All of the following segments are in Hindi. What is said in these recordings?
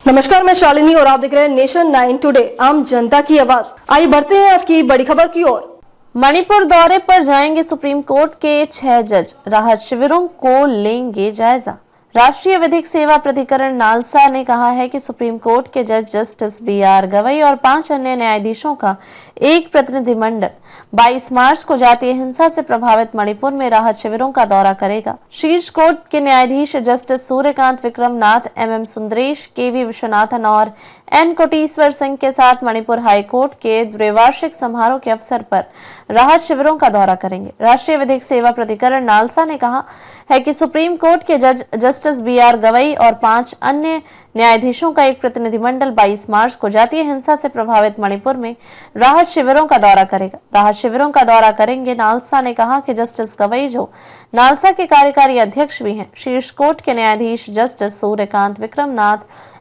नमस्कार, मैं शालिनी और आप देख रहे हैं नेशन 9 टुडे, आम जनता की आवाज। आइए बढ़ते हैं आज की बड़ी खबर की ओर। मणिपुर दौरे पर जाएंगे सुप्रीम कोर्ट के 6 जज, राहत शिविरों को लेंगे जायजा। राष्ट्रीय विधिक सेवा प्राधिकरण नालसा ने कहा है कि सुप्रीम कोर्ट के जज जस्टिस बी.आर. गवई और 5 अन्य न्यायाधीशों का एक प्रतिनिधिमंडल 22 मार्च को जातीय हिंसा से प्रभावित मणिपुर में राहत शिविरों का दौरा करेगा। शीर्ष कोर्ट के न्यायाधीश justice Suryakant Vikramnath, M Sundresh, K V. Viswanathan और एन कोटेश्वर सिंह के साथ मणिपुर हाई कोर्ट के द्विवार्षिक समारोह के अवसर पर राहत शिविरों का दौरा करेंगे। राष्ट्रीय विधिक सेवा प्राधिकरण नालसा ने कहा है कि सुप्रीम कोर्ट के जज जस्टिस बी.आर. गवई और 5 अन्य न्यायाधीशों का एक प्रतिनिधिमंडल 22 मार्च को जातीय हिंसा से प्रभावित मणिपुर में राहत शिविरों का दौरा करेगा। राहत शिविरों का दौरा करेंगे। नालसा ने कहा कि जस्टिस गवई, जो नालसा के कार्यकारी अध्यक्ष भी हैं, शीर्ष कोर्ट के न्यायाधीश justice Suryakant Vikramnath,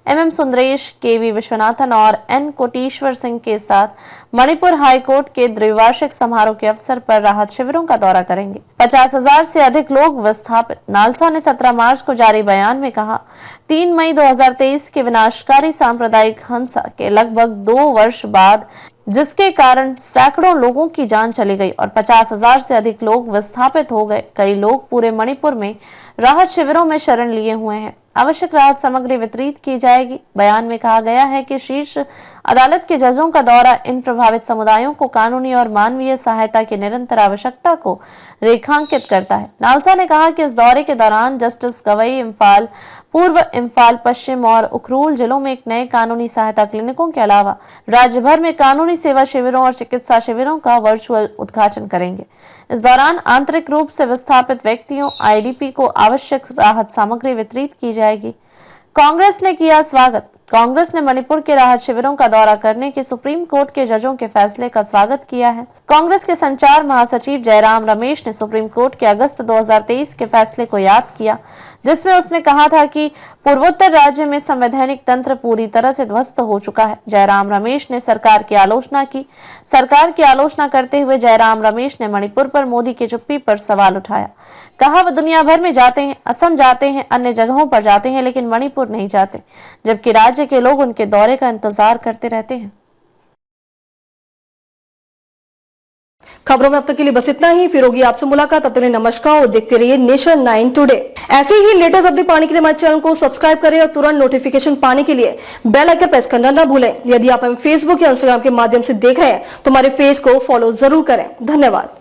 M Sundresh, K V. Viswanathan और एन कोटेश्वर सिंह के साथ मणिपुर हाई कोर्ट के द्विवार्षिक समारोह के अवसर पर राहत शिविरों का दौरा करेंगे। 50,000 से अधिक लोग विस्थापित। नालसा ने 17 मार्च को जारी बयान में कहा, 3 मई 2023 के विनाशकारी सांप्रदायिक हिंसा के लगभग 2 वर्ष बाद, जिसके कारण सैकड़ों लोगों की जान चली गई और 50,000 से अधिक लोग विस्थापित हो गए। कई लोग पूरे मणिपुर में राहत शिविरों में शरण लिए हुए हैं। आवश्यक राहत सामग्री वितरित की जाएगी। बयान में कहा गया है कि शीर्ष अदालत के जजों का दौरा इन प्रभावित समुदायों को कानूनी और मानवीय सहायता की निरंतर आवश्यकता को रेखांकित करता है। नालसा ने कहा कि इस दौरे के दौरान जस्टिस गवई इम्फाल, पूर्व इम्फाल पश्चिम और उखरूल जिलों में एक नए कानूनी सहायता क्लिनिकों के अलावा राज्य भर में कानूनी सेवा शिविरों और चिकित्सा शिविरों का वर्चुअल उद्घाटन करेंगे। इस दौरान आंतरिक रूप से विस्थापित व्यक्तियों आईडीपी को आवश्यक राहत सामग्री वितरित की जाएगी। कांग्रेस ने किया स्वागत। कांग्रेस ने मणिपुर के राहत शिविरों का दौरा करने के सुप्रीम कोर्ट के जजों के फैसले का स्वागत किया है। कांग्रेस के संचार महासचिव जयराम रमेश ने सुप्रीम कोर्ट के अगस्त 2023 के फैसले को याद किया, जिसमें उसने कहा था कि पूर्वोत्तर राज्य में संवैधानिक तंत्र पूरी तरह से ध्वस्त हो चुका है। जयराम रमेश ने सरकार की आलोचना की। सरकार की आलोचना करते हुए जयराम रमेश ने मणिपुर पर मोदी की चुप्पी पर सवाल उठाया। कहा, वह दुनिया भर में जाते हैं, असम जाते हैं, अन्य जगहों पर जाते हैं, लेकिन मणिपुर नहीं जाते, जबकि राज्य के लोग उनके दौरे का इंतजार करते रहते हैं। खबरों में अब तक के लिए बस इतना ही। फिर होगी आपसे मुलाकात। तब तक के लिए नमस्कार और देखते रहिए नेशन 9 टुडे। ऐसे ही लेटेस्ट अपडेट पाने के लिए हमारे चैनल को सब्सक्राइब करें और तुरंत नोटिफिकेशन पाने के लिए बेल आइकन प्रेस करना ना भूलें। यदि आप हमें फेसबुक या इंस्टाग्राम के माध्यम से देख रहे हैं तो हमारे पेज को फॉलो जरूर करें। धन्यवाद।